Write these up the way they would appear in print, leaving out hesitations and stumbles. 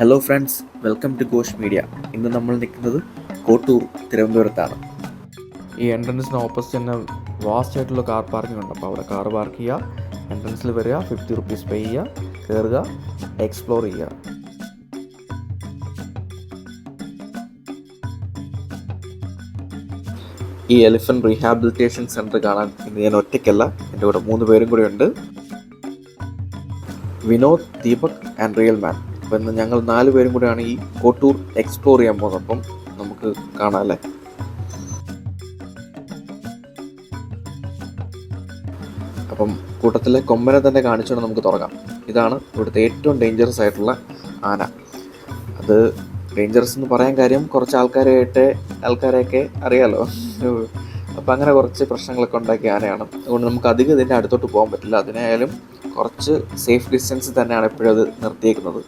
Hello friends, welcome to Ghosh media. ഇന്ന് നമ്മൾ നിൽക്കുന്നത് കോട്ടൂർ, തിരുവനന്തപുരത്താണ്. ഈ എൻട്രൻസിന് ഓപ്പോസിറ്റ് തന്നെ വാസ്റ്റ് ആയിട്ടുള്ള കാർ പാർക്കിംഗ് ഉണ്ട്. അപ്പോൾ അവിടെ കാർ പാർക്ക് ചെയ്യുക, എൻട്രൻസിൽ വരിക, 50 റുപ്പീസ് പേ ചെയ്യുക, കയറുക, എക്സ്പ്ലോർ ചെയ്യുക. ഈ എലിഫൻറ്റ് റീഹാബിലിറ്റേഷൻ സെൻറ്റർ കാണാൻ ഇന്ന് ഞാൻ ഒറ്റയ്ക്കല്ല, എൻ്റെ കൂടെ 3 പേരും കൂടെ ഉണ്ട്. വിനോദ്, ദീപക് ആൻഡ് റിയൽ മാൻ. അപ്പോൾ ഇന്ന് ഞങ്ങൾ 4 പേരും കൂടെയാണ് ഈ കോട്ടൂർ എക്സ്പ്ലോർ ചെയ്യാൻ പോകുന്നത്. അപ്പം നമുക്ക് കാണാം അല്ലേ. അപ്പം കൂട്ടത്തിലെ കൊമ്പനെ തന്നെ കാണിച്ചുകൊണ്ട് നമുക്ക് തുടങ്ങാം. ഇതാണ് ഇവിടുത്തെ ഏറ്റവും ഡേഞ്ചറസ് ആയിട്ടുള്ള ആന. അത് ഡേഞ്ചറസ് എന്ന് പറയാൻ കാര്യം കുറച്ച് ആൾക്കാരെയൊക്കെ അറിയാലോ. അപ്പം അങ്ങനെ കുറച്ച് പ്രശ്നങ്ങളൊക്കെ ഉണ്ടാക്കിയ ആനയാണ്. അതുകൊണ്ട് നമുക്ക് അധികം ഇതിൻ്റെ അടുത്തോട്ട് പോകാൻ പറ്റില്ല. അതിനായാലും കുറച്ച് സേഫ് ഡിസ്റ്റൻസ് തന്നെയാണ് എപ്പോഴും അത് നിർത്തിയേക്കുന്നത്.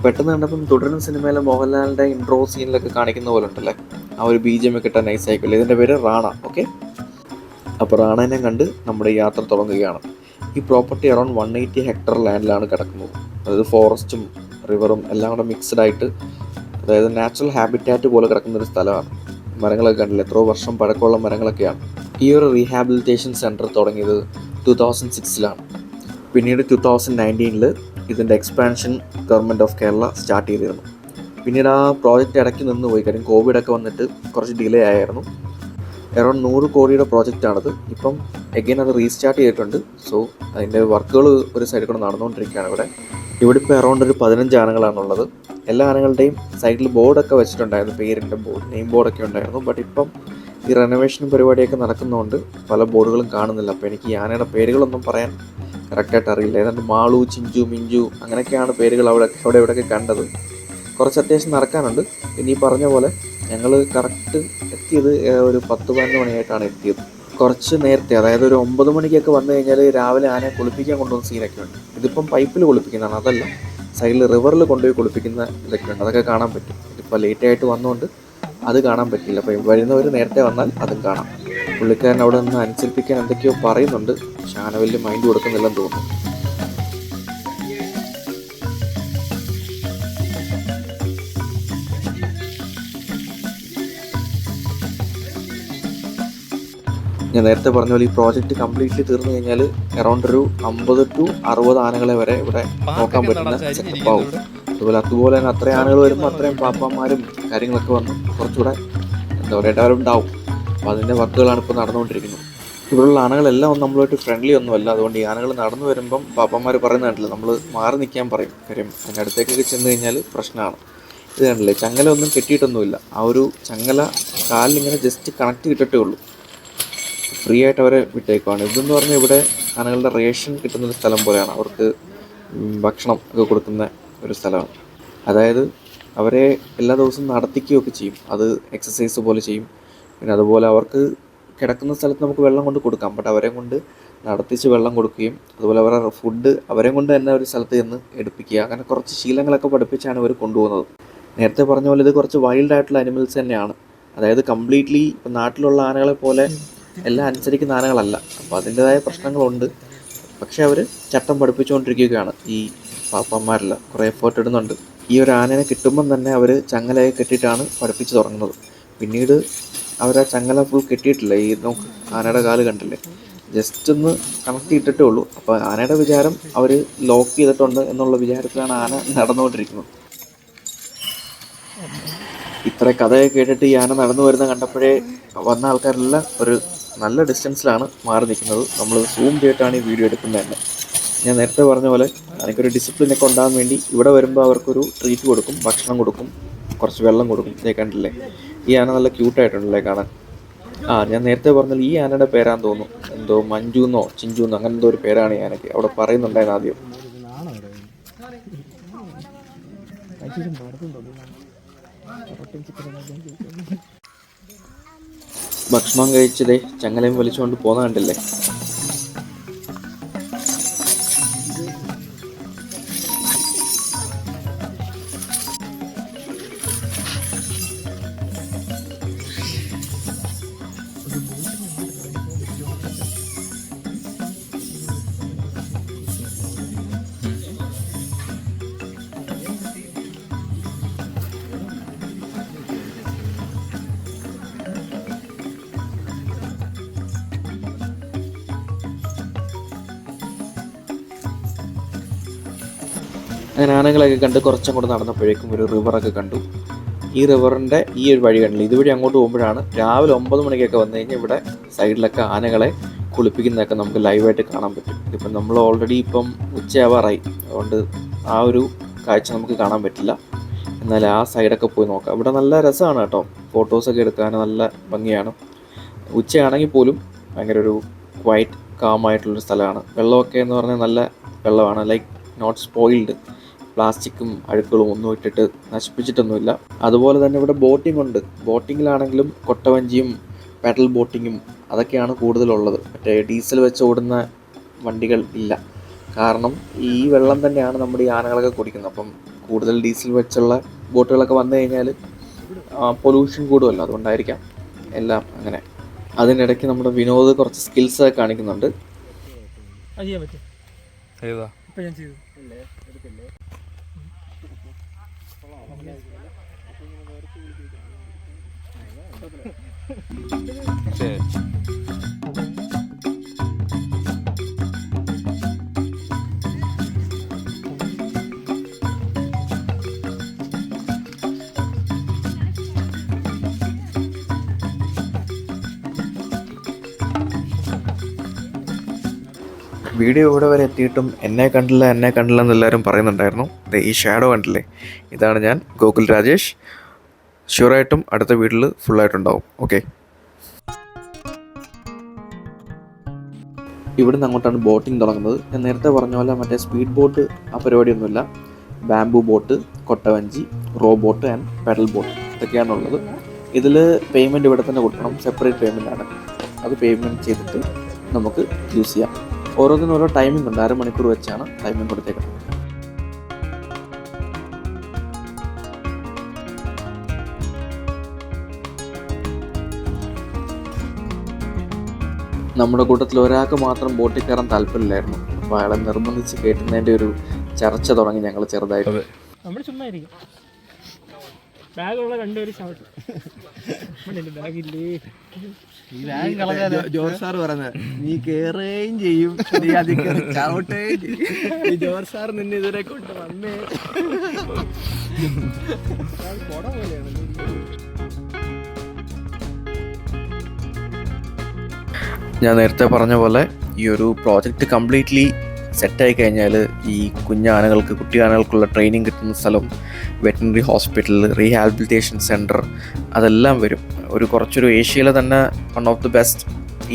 പെട്ടെന്ന് കണ്ടപ്പം തുടരുന്ന സിനിമയിലെ മോഹൻലാലിൻ്റെ ഇൻട്രോ സീനിലൊക്കെ കാണിക്കുന്ന പോലെ ഉണ്ടല്ലേ, ആ ഒരു BGM ഒക്കെ ഇട്ടാൽ നൈസ് ആയിക്കില്ല. ഇതിൻ്റെ പേര് റാണ. ഓക്കെ, അപ്പോൾ റാണേനെ കണ്ട് നമ്മുടെ യാത്ര തുടങ്ങുകയാണ്. ഈ പ്രോപ്പർട്ടി അറൗണ്ട് 180 ഹെക്ടർ ലാൻഡിലാണ് കിടക്കുന്നത്. അതായത് ഫോറസ്റ്റും റിവറും എല്ലാം കൂടെ മിക്സ്ഡ് ആയിട്ട്, അതായത് നാച്ചുറൽ ഹാബിറ്റാറ്റ് പോലെ കിടക്കുന്നൊരു സ്ഥലമാണ്. മരങ്ങളൊക്കെ കണ്ടില്ല, എത്രയോ വർഷം പഴക്കമുള്ള മരങ്ങളൊക്കെയാണ്. ഈ ഒരു റീഹാബിലിറ്റേഷൻ സെൻറ്റർ തുടങ്ങിയത് 2006-ലാണ്. പിന്നീട് 2019 ഇതിൻ്റെ expansion government of Kerala start ചെയ്തിരുന്നു. പിന്നീട് ആ പ്രോജക്റ്റ് ഇടയ്ക്ക് നിന്ന് പോയി, കാര്യം കോവിഡൊക്കെ വന്നിട്ട് കുറച്ച് ഡിലേ ആയിരുന്നു. അറൗണ്ട് 100 കോടിയുടെ പ്രോജക്റ്റാണത്. ഇപ്പം എഗെയിൻ അത് റീസ്റ്റാർട്ട് ചെയ്തിട്ടുണ്ട്. സോ അതിൻ്റെ വർക്കുകൾ ഒരു സൈഡിൽ കൂടെ നടന്നുകൊണ്ടിരിക്കുകയാണ് ഇവിടെ ഇപ്പോൾ അറൗണ്ട് ഒരു 15 ആനകളാണുള്ളത്. എല്ലാ ആനകളുടെയും സൈഡിൽ ബോർഡൊക്കെ വെച്ചിട്ടുണ്ടായിരുന്നു, പേരിൻ്റെ ബോർഡ്, നെയിം ബോർഡൊക്കെ ഉണ്ടായിരുന്നു. ബട്ട് ഇപ്പം ഈ റെനോവേഷൻ പരിപാടിയൊക്കെ നടക്കുന്നതുകൊണ്ട് പല ബോർഡുകളും കാണുന്നില്ല. അപ്പോൾ എനിക്ക് ഈ ആനയുടെ പേരുകളൊന്നും പറയാൻ കറക്റ്റായിട്ട് അറിയില്ല. ഏതാണ്ട് മാളു, ചിഞ്ചു, മിഞ്ചു അങ്ങനെയൊക്കെയാണ് പേരുകൾ ഇവിടെയൊക്കെ കണ്ടത്. കുറച്ച് അത്യാവശ്യം നടക്കാനുണ്ട്. പിന്നെ ഈ പറഞ്ഞ പോലെ ഞങ്ങൾ കറക്റ്റ് എത്തിയത് ഒരു 10-11 മണിയായിട്ടാണ് എത്തിയത്. കുറച്ച് നേരത്തെ, അതായത് ഒരു 9 മണിക്കൊക്കെ വന്നു കഴിഞ്ഞാൽ രാവിലെ ആനയെ കുളിപ്പിക്കാൻ കൊണ്ടുവന്ന സീനൊക്കെ ഉണ്ട്. ഇതിപ്പം പൈപ്പിൽ കുളിപ്പിക്കുന്നതാണ്, അതല്ല സൈഡിൽ റിവറിൽ കൊണ്ടുപോയി കുളിപ്പിക്കുന്ന ഇതൊക്കെ ഉണ്ട്. അതൊക്കെ കാണാൻ പറ്റും. ഇതിപ്പോൾ ലേറ്റായിട്ട് വന്നുകൊണ്ട് അത് കാണാൻ പറ്റില്ല. അപ്പോൾ വരുന്നവർ നേരത്തെ വന്നാൽ അതും കാണാം. പുള്ളിക്കാരൻ അവിടെ നിന്ന് അനുസരിപ്പിക്കാൻ എന്തൊക്കെയോ പറയുന്നുണ്ട്, പക്ഷെ ആന വലിയ മൈൻഡ് കൊടുക്കുന്നില്ലെന്ന് തോന്നുന്നു. ഞാൻ നേരത്തെ പറഞ്ഞ പോലെ ഈ പ്രോജക്റ്റ് കംപ്ലീറ്റ്ലി തീർന്നു കഴിഞ്ഞാൽ അറൗണ്ട് ഒരു 50 to 60 ആനകളെ വരെ ഇവിടെ നോക്കാൻ പറ്റുന്ന സെറ്റപ്പ് ആവും. അതുപോലെ തന്നെ അത്രയും ആനകൾ വരുമ്പോൾ അത്രയും പാപ്പാന്മാരും കാര്യങ്ങളൊക്കെ വന്ന് കുറച്ചുകൂടെ എന്താ പറയുക ഡെവലപ്ഡ് ആവും. അപ്പോൾ അതിൻ്റെ വർക്കുകളാണ് ഇപ്പോൾ നടന്നുകൊണ്ടിരിക്കുന്നത്. ഇവിടെയുള്ള ആനകളെല്ലാം നമ്മളുമായിട്ട് ഫ്രണ്ട്ലി ഒന്നുമല്ല. അതുകൊണ്ട് ഈ ആനകൾ നടന്നു വരുമ്പം പാപ്പന്മാർ പറയുന്നത് കണ്ടില്ല, നമ്മൾ മാറി നിൽക്കാൻ പറയും. കാര്യം അതിൻ്റെ അടുത്തേക്കൊക്കെ ചെന്ന് കഴിഞ്ഞാൽ പ്രശ്നമാണ്. ഇത് കണ്ടില്ലേ, ചങ്ങല ഒന്നും കെട്ടിയിട്ടൊന്നുമില്ല. ആ ഒരു ചങ്ങല കാലിലിങ്ങനെ ജസ്റ്റ് കണക്ട് കിട്ടിട്ടേ ഉള്ളൂ. ഫ്രീ ആയിട്ട് അവരെ വിട്ടേക്കുവാണ്. ഇതെന്ന് പറഞ്ഞാൽ ഇവിടെ ആനകളുടെ റേഷൻ കിട്ടുന്നൊരു സ്ഥലം പോലെയാണ്. അവർക്ക് ഭക്ഷണം ഒക്കെ കൊടുക്കുന്ന ഒരു സ്ഥലമാണ്. അതായത് അവരെ എല്ലാ ദിവസവും നടത്തിക്കുകയൊക്കെ ചെയ്യും. അത് എക്സസൈസ് പോലെ ചെയ്യും. പിന്നെ അതുപോലെ അവർക്ക് കിടക്കുന്ന സ്ഥലത്ത് നമുക്ക് വെള്ളം കൊണ്ട് കൊടുക്കാം. ബട്ട് അവരെ കൊണ്ട് നടത്തിച്ച് വെള്ളം കൊടുക്കുകയും അതുപോലെ അവരുടെ ഫുഡ് അവരെ കൊണ്ട് തന്നെ ഒരു സ്ഥലത്ത് ചെന്ന് എടുപ്പിക്കുക, അങ്ങനെ കുറച്ച് ശീലങ്ങളൊക്കെ പഠിപ്പിച്ചാണ് ഇവർ കൊണ്ടുപോകുന്നത്. നേരത്തെ പറഞ്ഞ പോലെ ഇത് കുറച്ച് വൈൽഡ് ആയിട്ടുള്ള അനിമൽസ് തന്നെയാണ്. അതായത് കംപ്ലീറ്റ്ലി ഇപ്പം നാട്ടിലുള്ള ആനകളെ പോലെ എല്ലാം അനുസരിക്കുന്ന ആനകളല്ല. അപ്പോൾ അതിൻ്റെതായ പ്രശ്നങ്ങളുണ്ട്. പക്ഷെ അവർ ചട്ടം പഠിപ്പിച്ചുകൊണ്ടിരിക്കുകയാണ്. ഈ പാപ്പന്മാരെല്ലാം കുറേ എഫേർട്ട് ഇടുന്നുണ്ട്. ഈ ഒരു ആനയെ കിട്ടുമ്പം തന്നെ അവർ ചങ്ങലയെ കെട്ടിയിട്ടാണ് പഠിപ്പിച്ച് തുടങ്ങുന്നത്. പിന്നീട് അവർ ആ ചങ്ങല ഫുൾ കെട്ടിയിട്ടില്ല. ഈ നോക്ക്, ആനയുടെ കാല് കണ്ടില്ലേ, ജസ്റ്റ് ഒന്ന് കണക്ട് ചെയ്തിട്ടേ ഉള്ളൂ. അപ്പോൾ ആനയുടെ വിചാരം അവർ ലോക്ക് ചെയ്തിട്ടുണ്ട് എന്നുള്ള വിചാരത്തിലാണ് ആന നടന്നുകൊണ്ടിരിക്കുന്നത്. ഇത്ര കഥയൊക്കെ കേട്ടിട്ട് ഈ ആന നടന്നു വരുന്ന കണ്ടപ്പോഴേ വന്ന ആൾക്കാരെല്ലാം ഒരു നല്ല ഡിസ്റ്റൻസിലാണ് മാറി നിൽക്കുന്നത്. നമ്മൾ സൂം ചെയ്തിട്ടാണ് ഈ വീഡിയോ എടുക്കുന്നത് തന്നെ. ഞാൻ നേരത്തെ പറഞ്ഞ പോലെ എനിക്കൊരു ഡിസിപ്ലിനൊക്കെ ഉണ്ടാകാൻ വേണ്ടി ഇവിടെ വരുമ്പോൾ അവർക്കൊരു ട്രീറ്റ് കൊടുക്കും, ഭക്ഷണം കൊടുക്കും, കുറച്ച് വെള്ളം കൊടുക്കും. ഇതേ കണ്ടില്ലേ, ഈ ആന നല്ല ക്യൂട്ടായിട്ടുണ്ടല്ലേ കാണാൻ. ഞാൻ നേരത്തെ പറഞ്ഞാൽ ഈ ആനയുടെ പേരാന്ന് തോന്നുന്നു, എന്തോ മഞ്ജുന്നോ ചിഞ്ചുന്നോ അങ്ങനെ എന്തോ ഒരു പേരാണ് ഈ ആനയ്ക്ക്. അവിടെ പറയുന്നുണ്ടായിരുന്നു ആദ്യം. ഭക്ഷണം കഴിച്ചതേ ചങ്ങലയും വലിച്ചുകൊണ്ട് പോകുന്ന കണ്ടില്ലേ. അങ്ങനെ ആനകളെയൊക്കെ കണ്ട് കുറച്ചും കൂടെ നടന്നപ്പോഴേക്കും ഒരു റിവറൊക്കെ കണ്ടു. ഈ റിവറിൻ്റെ ഈ ഒരു വഴി കണ്ടില്ല, ഇതുവഴി അങ്ങോട്ട് പോകുമ്പോഴാണ് രാവിലെ 9 മണിക്കൊക്കെ വന്നു കഴിഞ്ഞാൽ ഇവിടെ സൈഡിലൊക്കെ ആനകളെ കുളിപ്പിക്കുന്നതൊക്കെ നമുക്ക് ലൈവായിട്ട് കാണാൻ പറ്റും. ഇതിപ്പം നമ്മൾ ഓൾറെഡി ഇപ്പം ഉച്ചയാവാറായി, അതുകൊണ്ട് ആ ഒരു കാഴ്ച നമുക്ക് കാണാൻ പറ്റില്ല. എന്നാൽ ആ സൈഡൊക്കെ പോയി നോക്കാം. ഇവിടെ നല്ല രസമാണ് കേട്ടോ, ഫോട്ടോസൊക്കെ എടുക്കാൻ നല്ല ഭംഗിയാണ്. ഉച്ചയാണെങ്കിൽ പോലും ഭയങ്കര ഒരു ക്വൈറ്റ് കാമായിട്ടുള്ളൊരു സ്ഥലമാണ്. വെള്ളമൊക്കെ എന്ന് പറഞ്ഞാൽ നല്ല വെള്ളമാണ്, ലൈക്ക് നോട്ട് സ്പോയിൽഡ്. പ്ലാസ്റ്റിക്കും അഴുക്കുകളും ഒന്നും ഇട്ടിട്ട് നശിപ്പിച്ചിട്ടൊന്നുമില്ല. അതുപോലെ തന്നെ ഇവിടെ ബോട്ടിംഗ് ഉണ്ട്. ബോട്ടിങ്ങിലാണെങ്കിലും കൊട്ടവഞ്ചിയും പാഡൽ ബോട്ടിങ്ങും അതൊക്കെയാണ് കൂടുതലുള്ളത്. മറ്റേ ഡീസൽ വെച്ച് ഓടുന്ന വണ്ടികൾ ഇല്ല. കാരണം ഈ വെള്ളം തന്നെയാണ് നമ്മുടെ ഈ ആനകളൊക്കെ കുടിക്കുന്നത്. അപ്പം കൂടുതൽ ഡീസൽ വെച്ചുള്ള ബോട്ടുകളൊക്കെ വന്നു കഴിഞ്ഞാൽ പൊല്യൂഷൻ കൂടുമല്ലോ, അതുകൊണ്ടായിരിക്കാം എല്ലാം അങ്ങനെ. അതിനിടയ്ക്ക് നമ്മുടെ വിനോദ് കുറച്ച് സ്കിൽസ് കാണിക്കുന്നുണ്ട്. വീഡിയോ ഇവിടെ വരെ എത്തിയിട്ടും എന്നെ കണ്ടില്ല എന്ന് എല്ലാവരും പറയുന്നുണ്ടായിരുന്നു. ഈ ഷാഡോ കണ്ടില്ലേ, ഇതാണ് ഞാൻ, ഗോകുൽ രാജേഷ്. ഷുവറായിട്ടും അടുത്ത വീട്ടിൽ ഫുള്ളായിട്ടുണ്ടാവും. ഓക്കെ, ഇവിടുന്ന് അങ്ങോട്ടാണ് ബോട്ടിംഗ് തുടങ്ങുന്നത്. ഞാൻ നേരത്തെ പറഞ്ഞ പോലെ മറ്റേ സ്പീഡ് ബോട്ട് ആ പരിപാടിയൊന്നുമില്ല. ബാംബു ബോട്ട്, കൊട്ടവഞ്ചി, row boat and pedal boat ഇതൊക്കെയാണുള്ളത്. ഇതിൽ പേയ്മെൻറ്റ് ഇവിടെ തന്നെ കൊടുക്കണം, സെപ്പറേറ്റ് പേയ്മെൻ്റ് ആണ്. അത് പേയ്മെൻറ്റ് ചെയ്തിട്ട് നമുക്ക് യൂസ് ചെയ്യാം. ഓരോന്നിനും ഓരോ ടൈമിംഗ് ഉണ്ട്, 1/2 മണിക്കൂർ വെച്ചാണ് ടൈമിംഗ് കൊടുത്തേക്കുന്നത്. നമ്മുടെ കൂട്ടത്തിൽ ഒരാൾക്ക് മാത്രം ബോട്ടിൽ കയറാൻ താല്പര്യമില്ലായിരുന്നു. അപ്പോൾ അയാളെ നിർബന്ധിച്ച് കയറ്റുന്നതിൻ്റെ ഒരു ചർച്ച തുടങ്ങി ഞങ്ങൾ ചെറുതായിട്ട്. നമ്മൾ ചുമ്മായിരിക്കും, ബാഗുള്ള രണ്ടുപേരും ചവിട്ടും. ബാഗില്ലേ, ജോർജ് സാർ പറഞ്ഞത് നീ കേറുകയും ചെയ്യും, നീ അതിൽ കയറി ചവിട്ടുകയും ചെയ്യും. ജോർജ് സാർ നിന്നെ ഇതുവരെ കൊണ്ട് വന്നേ കൊട പോലെയാണ്. ഞാൻ നേരത്തെ പറഞ്ഞ പോലെ ഈ ഒരു പ്രോജക്റ്റ് കംപ്ലീറ്റ്ലി സെറ്റായി കഴിഞ്ഞാൽ ഈ കുഞ്ഞാനകൾക്ക്, കുട്ടി ആനകൾക്കുള്ള ട്രെയിനിങ് കിട്ടുന്ന സ്ഥലം, വെറ്റിനറി ഹോസ്പിറ്റൽ, റീഹാബിലിറ്റേഷൻ സെൻറ്റർ അതെല്ലാം വരും. കുറച്ചൊരു ഏഷ്യയിലെ തന്നെ വൺ ഓഫ് ദി ബെസ്റ്റ്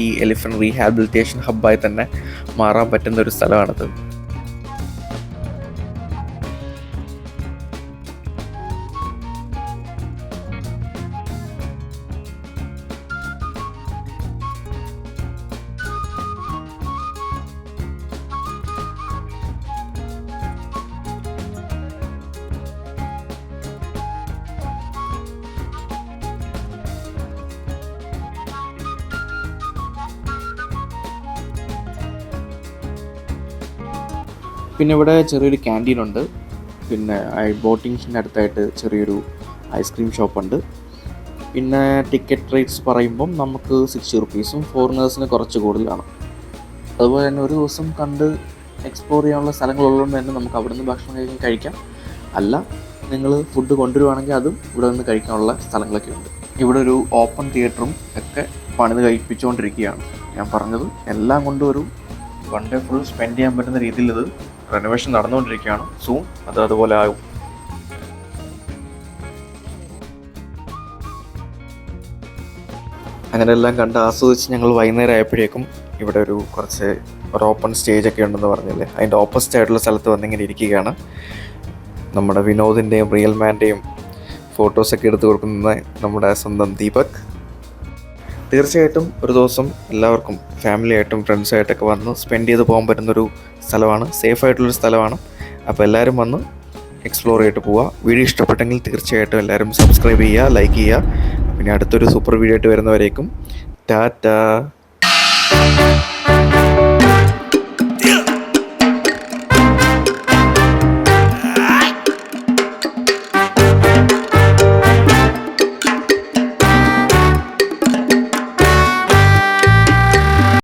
ഈ എലിഫൻറ്റ് റീഹാബിലിറ്റേഷൻ ഹബ്ബായി തന്നെ മാറാൻ പറ്റുന്ന ഒരു സ്ഥലമാണിത്. പിന്നെ ഇവിടെ ചെറിയൊരു ക്യാൻറ്റീനുണ്ട്. പിന്നെ ബോട്ടിങ്സിൻ്റെ അടുത്തായിട്ട് ചെറിയൊരു ഐസ്ക്രീം ഷോപ്പുണ്ട്. പിന്നെ ടിക്കറ്റ് റേറ്റ്സ് പറയുമ്പം നമുക്ക് 60 റുപ്പീസും ഫോറിനേഴ്സിന് കുറച്ച് കൂടുതലാണ്. അതുപോലെ തന്നെ ഒരു ദിവസം കണ്ട് എക്സ്പ്ലോർ ചെയ്യാനുള്ള സ്ഥലങ്ങളുള്ളതുകൊണ്ട് തന്നെ നമുക്ക് അവിടെ നിന്ന് ഭക്ഷണം കഴിക്കാം. അല്ല, നിങ്ങൾ ഫുഡ് കൊണ്ടുവരുവാണെങ്കിൽ അതും ഇവിടെ നിന്ന് കഴിക്കാനുള്ള സ്ഥലങ്ങളൊക്കെ ഉണ്ട്. ഇവിടെ ഒരു ഓപ്പൺ തിയേറ്ററും ഒക്കെ പണിത് കഴിപ്പിച്ചുകൊണ്ടിരിക്കുകയാണ്. ഞാൻ പറഞ്ഞത് എല്ലാം കൊണ്ടും ഒരു 1 ഡേ ഫുൾ സ്പെൻഡ് ചെയ്യാൻ പറ്റുന്ന രീതിയിൽ ഇത് റെനോവേഷൻ നടന്നുകൊണ്ടിരിക്കുകയാണ്. സൂൺ അതുപോലെ ആകും. അങ്ങനെ എല്ലാം കണ്ട് ആസ്വദിച്ച് ഞങ്ങൾ വൈകുന്നേരം ആയപ്പോഴേക്കും ഇവിടെ ഒരു ഓപ്പൺ സ്റ്റേജൊക്കെ ഉണ്ടെന്ന് പറഞ്ഞില്ലേ, അതിൻ്റെ ഓപ്പോസിറ്റ് ആയിട്ടുള്ള സ്ഥലത്ത് വന്നിങ്ങനെ ഇരിക്കുകയാണ്. നമ്മുടെ വിനോദിൻ്റെയും റിയൽ മാൻ്റെയും ഫോട്ടോസൊക്കെ എടുത്ത് കൊടുക്കുന്ന നമ്മുടെ സ്വന്തം ദീപക്. തീർച്ചയായിട്ടും ഒരു ദിവസം എല്ലാവർക്കും ഫാമിലിയായിട്ടും ഫ്രണ്ട്സായിട്ടൊക്കെ വന്ന് സ്പെൻഡ് ചെയ്ത് പോകാൻ പറ്റുന്നൊരു സ്ഥലമാണ്, സേഫായിട്ടുള്ളൊരു സ്ഥലമാണ്. അപ്പോൾ എല്ലാവരും വന്ന് എക്സ്പ്ലോർ ചെയ്തിട്ട് പോവുക. വീഡിയോ ഇഷ്ടപ്പെട്ടെങ്കിൽ തീർച്ചയായിട്ടും എല്ലാവരും സബ്സ്ക്രൈബ് ചെയ്യുക, ലൈക്ക് ചെയ്യുക. പിന്നെ അടുത്തൊരു സൂപ്പർ വീഡിയോ ആയിട്ട് വരുന്നവരേക്കും ടാറ്റാ.